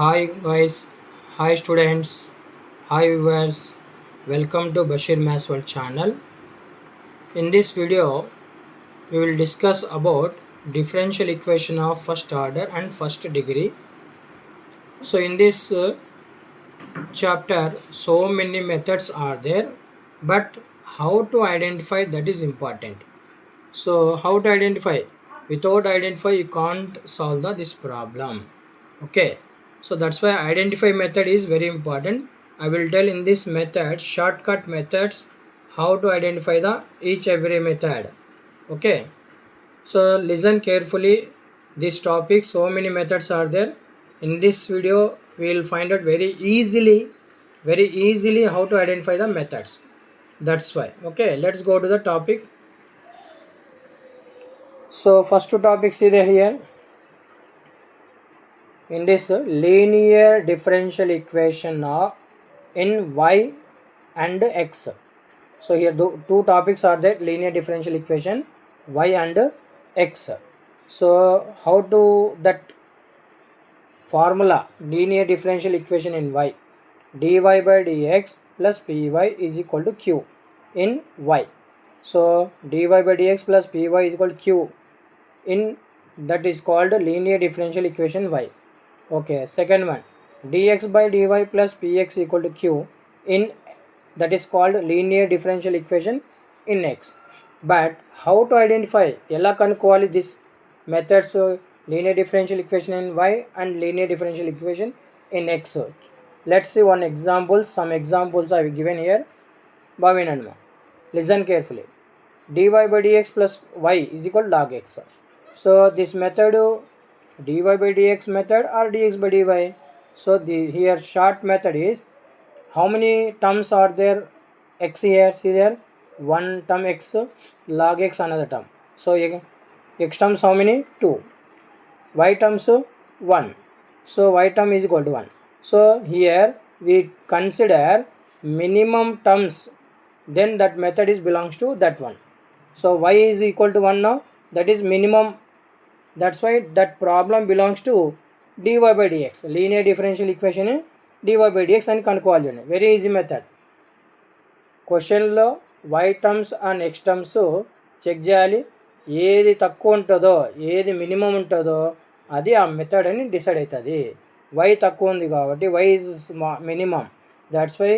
Hi guys, hi students, hi viewers, welcome to Bashir Maths World channel. In this video, we will discuss about differential equation of first order and first degree. So in this chapter, so many methods are there, but how to identify that is important. So how to identify? Without identify, you can't solve this problem. Okay, so that's why identify method is very important. I will tell in this method shortcut methods how to identify the each every method. Okay, so listen carefully this topic. So many methods are there. In this video we will find out very easily how to identify the methods. That's why. Okay, let's go to the topic. So first two topics is there here. In this linear differential equation of in y and x. So here two topics are there, linear differential equation y and x. So how to that formula linear differential equation in y, dy by dx plus py is equal to q in y. So dy by dx plus py is equal to q in that is called linear differential equation y. Okay, second one dx by dy plus px equal to q in that is called linear differential equation in x. But how to identify ఎలా కనుక్కోవాలి this methods linear differential equation in y and linear differential equation in x. Let's see one example. Some examples I have given here. బావినండి, listen carefully. dy by dx plus y is equal to log x. So this method dy by dx method or dx by dy. So the here short method is how many terms are there x here? See there, one term x, log x another term. So x terms how many? 2. Y terms 1. So y term is equal to 1. So here we consider minimum terms, then that method is belongs to that one. So y is equal to 1 now, that is minimum. That's why that problem belongs to dy by dx, linear differential equation dy by dx అని కనుక్కోవాలి. Very easy method. క్వశ్చన్లో y terms and x terms check చేయాలి. ఏది తక్కువ ఉంటుందో, ఏది minimum ఉంటుందో అది ఆ మెథడ్ అని డిసైడ్ అవుతుంది. y తక్కువ ఉంది కాబట్టి y is minimum. That's why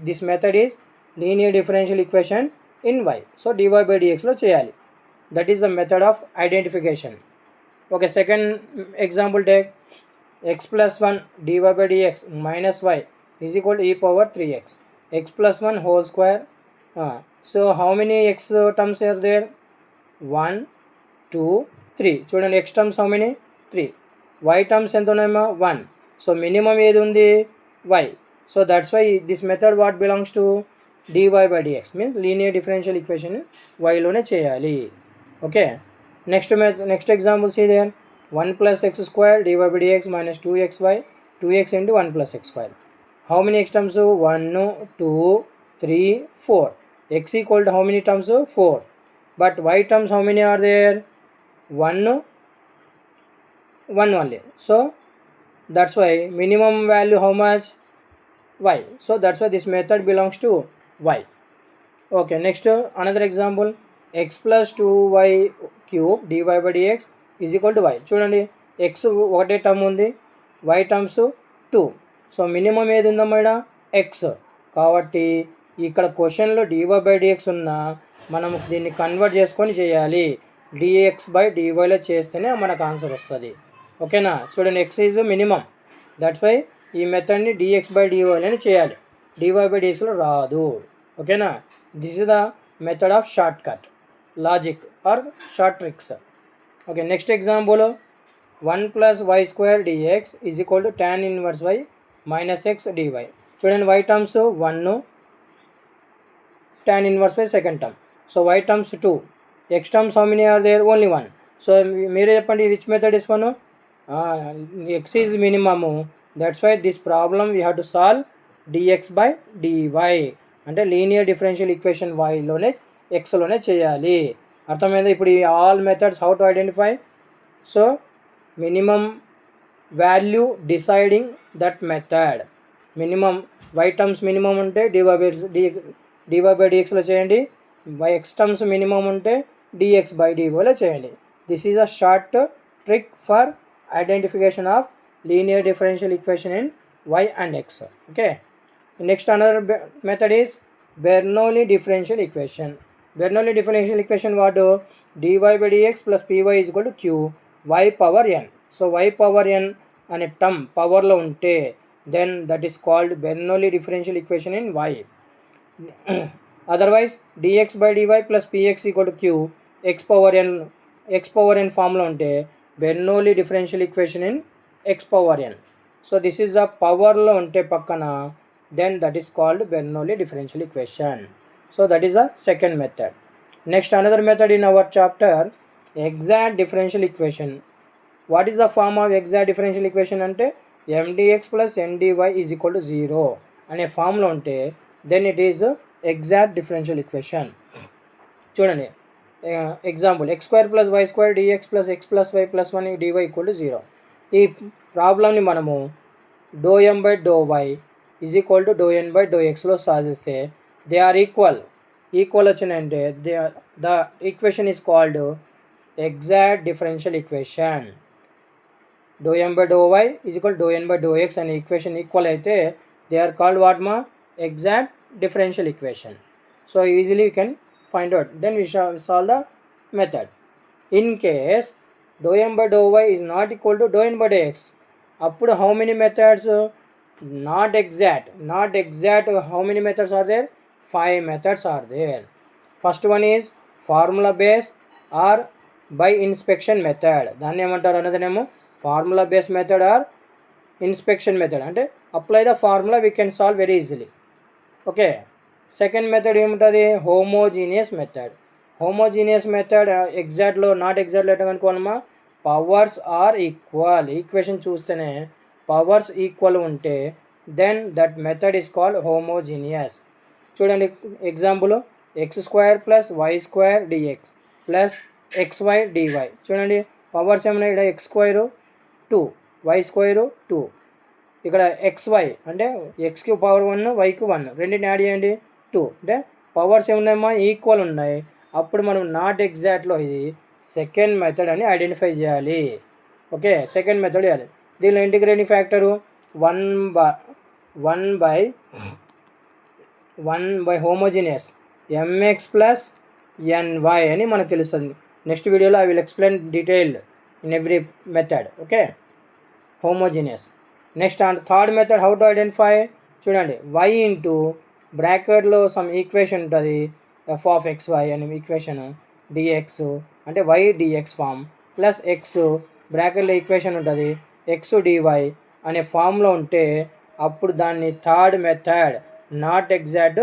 this method is linear differential equation in y. So dy by dxలో చేయాలి. That is the method of identification. Okay, second example take x plus 1 dy by dx minus y is equal to e power 3x. X plus 1 whole square. So how many x terms are there? 1, 2, 3. చూడండి, x terms how many? 3. Y terms ఎంత ఉన్నాయమ్మా? 1. So minimum ఏది ఉంది? y. So that's why this method what belongs to dy by dx means linear differential equation y లోనే చేయాలి. Okay. Next example, see there, 1 plus x square dy by dx minus 2xy, 2x into 1 plus x square. How many x terms? 1, 2, 3, 4. X equal to how many terms? 4. But y terms how many are there? 1 only. So that's why minimum value how much? Y. So that's why this method belongs to y. Okay, next another example, x plus 2y cube dy by dx is equal to y. చూడండి, x ఒకటే term ఉంది, y terms 2. So minimum ఏది ఉందమ్మా ఇక్కడ? x. కాబట్టి ఇక్కడ క్వశ్చన్లో dy by dx ఉన్నా మనం దీన్ని కన్వర్ట్ చేసుకొని చేయాలి. dx by dyలో చేస్తేనే మనకు ఆన్సర్ వస్తుంది. ఓకేనా? చూడండి, x is minimum. That's why ఈ మెథడ్ని dx by dyలోనే చేయాలి. dy by dxలో రాదు. ఓకేనా? This is the method of short cut logic or short tricks. Okay, next example 1 plus y square dx is equal to tan inverse y minus x dy. చూడండి, y terms 1, tan inverse y second term. So y terms 2, x terms how many are there? Only 1. So మీరే చెప్పండి which method is one? x is minimum. That's why this problem we have to solve dx by dy. అంటే linear differential equation వైలోనే ఎక్స్లోనే చేయాలి. అర్థమైందా? ఇప్పుడు ఈ all methods how to identify. So minimum value deciding that method. Minimum y terms minimum ఉంటే dy/dxలో చేయండి, x terms minimum ఉంటే dx/dyలో చేయండి. This is a short trick for identification of linear differential equation in y and x. Okay, next another method is Bernoulli differential equation. Bernoulli differential equation what? dy/dx plus py is equal to q y power n. So y power n అనే term పవర్లో ఉంటే then that is called Bernoulli differential equation in y. Otherwise dx/dy plus px equal to q x power n ఫామ్లో ఉంటే Bernoulli differential equation in x power n. So this is the పవర్లో ఉంటే పక్కన, then that is called Bernoulli differential equation. So that is the second method. Next another method in our chapter, exact differential equation. What is the form of exact differential equation అంటే mdx plus ndy is equal to 0 అనే ఫామ్లో ఉంటే then it is exact differential equation. చూడండి example x square plus y square dx plus x plus y plus 1 dy equal to 0. ఈ ప్రాబ్లమ్ని మనము ∂m/∂y is equal to ∂n/∂xలో సాధిస్తే they are equal వచ్చినాయంటే the equation is called exact differential equation. ∂m/∂y is equal to ∂n/∂x అనే equation equal అయితే they are called what మా exact differential equation. So easily you can find out, then we shall solve the method. In case ∂m/∂y is not equal to ∂n/∂x, అప్పుడు how many methods? Not exact. How many methods are there? 5 methods are there. First one is formula based or by inspection method. దాన్ని ఏమంటారు అన్నదేమో formula base method or inspection method. అంటే apply the formula we can solve very easily. Okay, second method ఏముంటుంది? Homogeneous method. Homogeneous method ఎగ్జాక్ట్లో not ఎగ్జాక్ట్లో ఎట్లా కనుక్కోవాలమ్మా? Powers are equal. Equation చూస్తేనే పవర్స్ ఈక్వల్ ఉంటే then that method is called homogeneous. చూడండి example, x² plus y² dx plus xy dy. చూడండి పవర్స్ ఏమన్నా ఇక్కడ x² 2, y² 2, ఇక్కడ xy అంటే xకి పవర్ 1 వైకి 1, రెండింటిని యాడ్ చేయండి 2, అంటే పవర్స్ ఏమున్నాయమ్మా? ఈక్వల్ ఉన్నాయి. అప్పుడు మనం నాట్ ఎగ్జాక్ట్లో ఇది సెకండ్ మెథడ్ అని ఐడెంటిఫై చేయాలి. ఓకే, సెకండ్ మెథడ్ చేయాలి. దీనిలో integrating factor 1 by homogeneous mx plus ny అని మనకు తెలుస్తుంది. నెక్స్ట్ వీడియోలో I will explain detailed in every method. Okay, homogeneous. Next and third method how to identify. చూడండి y ఇంటూ బ్రాకెట్లో సమ్ ఈక్వేషన్ ఉంటుంది f(xy) అనే ఈక్వేషన్ dx అంటే y dx form plus x బ్రాకెట్లో ఈక్వేషన్ ఉంటుంది x dy అనే ఫామ్లో ఉంటే అప్పుడు దాన్ని third method, not exact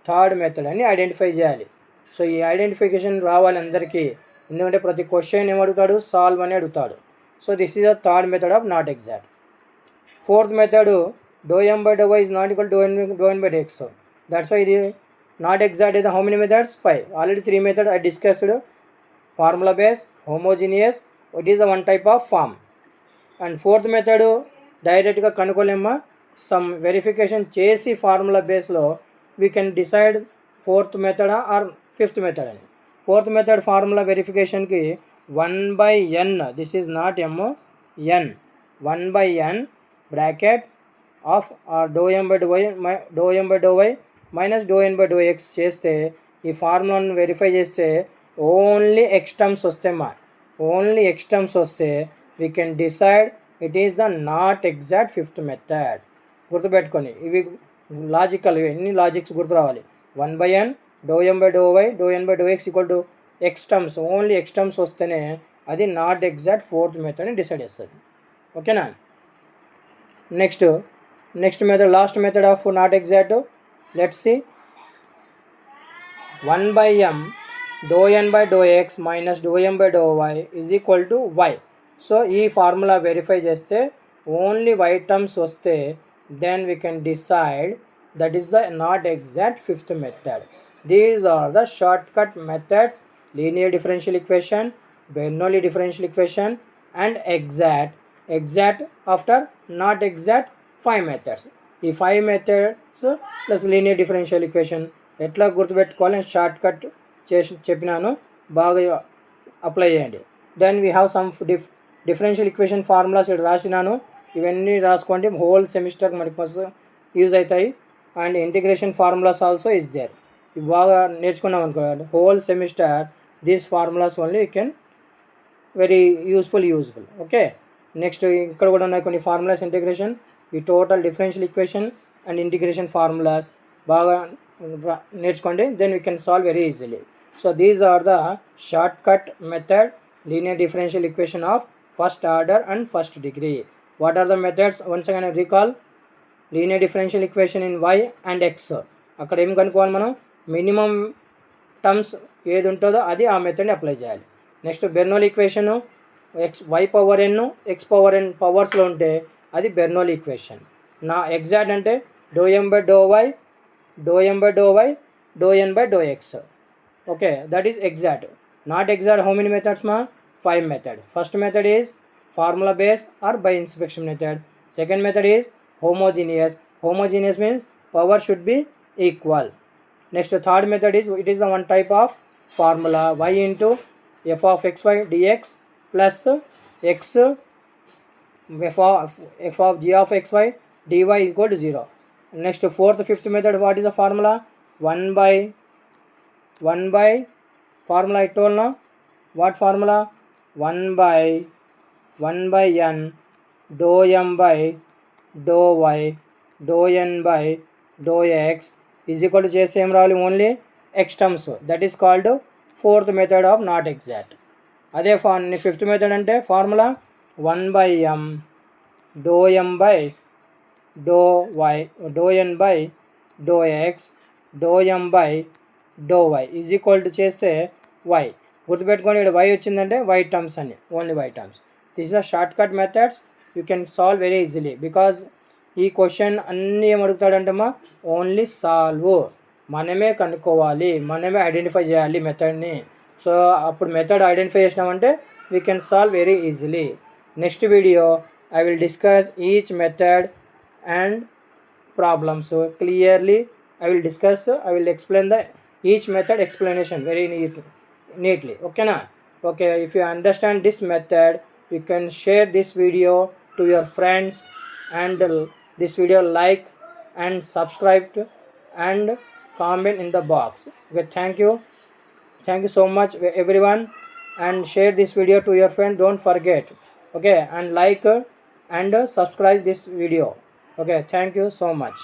third method అని ఐడెంటిఫై చేయాలి. సో ఈ ఐడెంటిఫికేషన్ రావాలి అందరికీ, ఎందుకంటే ప్రతి క్వశ్చన్ ఏమడుగుతాడు? సాల్వ్ అని అడుగుతాడు. So this is the third method of not exact. Fourth method ∂m/∂y is not equal to ∂n/∂x. That's why ఇది నాట్ ఎగ్జాక్ట్ అయితే how many methods? 5. Already 3 method I discussed. Formula base, homogeneous, it is the one type of form. And fourth method డైరెక్ట్గా కనుక్కోలేమ్మా, some verification చేసి formula బేస్లో we can decide fourth method or fifth method అని. Fourth method formula వెరిఫికేషన్కి 1/n, this is not m, n, 1/n bracket of ∂m/∂y minus ∂n/∂x చేస్తే ఈ ఫార్ములాను verify చేస్తే ఓన్లీ ఎక్స్ టర్మ్స్ వస్తాయమ్మా. ఓన్లీ ఎక్స్ టర్మ్స్ వస్తే we can decide it is the not exact fifth method. గుర్తుపెట్టుకొని ఇవి logical, ఎన్ని లాజిక్స్ గుర్తు రావాలి. 1/n ∂m/∂y ∂n/∂x equal to X terms, only X terms వస్తేనే అది నాట్ ఎగ్జాక్ట్ ఫోర్త్ మెథడ్ని డిసైడ్ చేస్తుంది. ఓకేనా? Next method, last method of not exact. Let's see 1/m ∂n/∂x minus ∂m/∂y is equal to y. So ఈ formula verify చేస్తే only y terms వస్తే then we can decide that is the not exact fifth method. These are the shortcut methods: linear differential equation, Bernoulli differential equation and exact exact after not exact 5 methods. ఈ 5 methods plus linear differential equation ఎట్లా గుర్తుపెట్టుకోవాలని short cut చేసి చెప్పినాను, బాగా apply చేయండి. Then we have some differential equation formulas ఇక్కడ రాసినాను, ఇవన్నీ రాసుకోండి, హోల్ సెమిస్టర్ మనకి ఫస్ట్ యూజ్ అవుతాయి. And integration formulas also is there. ఇవి బాగా నేర్చుకున్నాం అనుకో, whole semester these formulas only you can very useful. Okay, next ఇక్కడ కూడా ఉన్నాయి కొన్ని ఫార్ములాస్ ఇంటిగ్రేషన్, ఈ total differential equation and integration formulas బాగా నేర్చుకోండి. Then we can solve very easily. So these are the short cut method linear differential equation of first order and first degree. What are the methods? Once again recall. Linear differential equation in y and x. అక్కడ ఏం కనుక్కోవాలి మనం? Minimum terms ఏది ఉంటుందో అది ఆ మెథడ్ని apply చేయాలి. Next Bernoulli equation y power n x power n పవర్స్లో ఉంటే అది బెర్నౌలీ ఈక్వేషన్. నా ఎగ్జాక్ట్ అంటే ∂m/∂y ∂n/∂x. Okay, that is exact. Not exact how many methods మా? 5 method. First method is formula base or by inspection method. Second method is homogeneous. Homogeneous means power should be equal. Next, third method is, it is the one type of formula, y into f of xy dx plus x f of g of xy dy is equal to 0. Next, fourth, fifth method, what is the formula? 1 by formula I told now. What formula? 1 by n dou m by dou y dou n by dou x is equal to చేస్తే ఏం రావాలి? Only X terms. That is called fourth method of not exact. అదే fifth method అంటే formula 1 by m dou m by dou y dou n by dou x dou m by dou y is equal to చేస్తే y. గుర్తుపెట్టుకోండి, ఇక్కడ y వచ్చిందంటే y terms అని, only y terms. This is the short cut methods. You can solve very easily. Because ఈ question అన్నీ ఏం అడుగుతాడంటే only solve, మనమే కనుక్కోవాలి, మనమే ఐడెంటిఫై చేయాలి మెథడ్ని. సో అప్పుడు మెథడ్ ఐడెంటిఫై చేసినామంటే we can solve very easily. Next video I will discuss each method and problems clearly. I will explain the each method explanation very neatly. Okay na? Okay, if you understand this method, you can share this video to your friends and this video like and subscribe to and comment in the box. Okay, thank you so much everyone, and share this video to your friend, don't forget. Okay, and like and subscribe this video. Okay, thank you so much.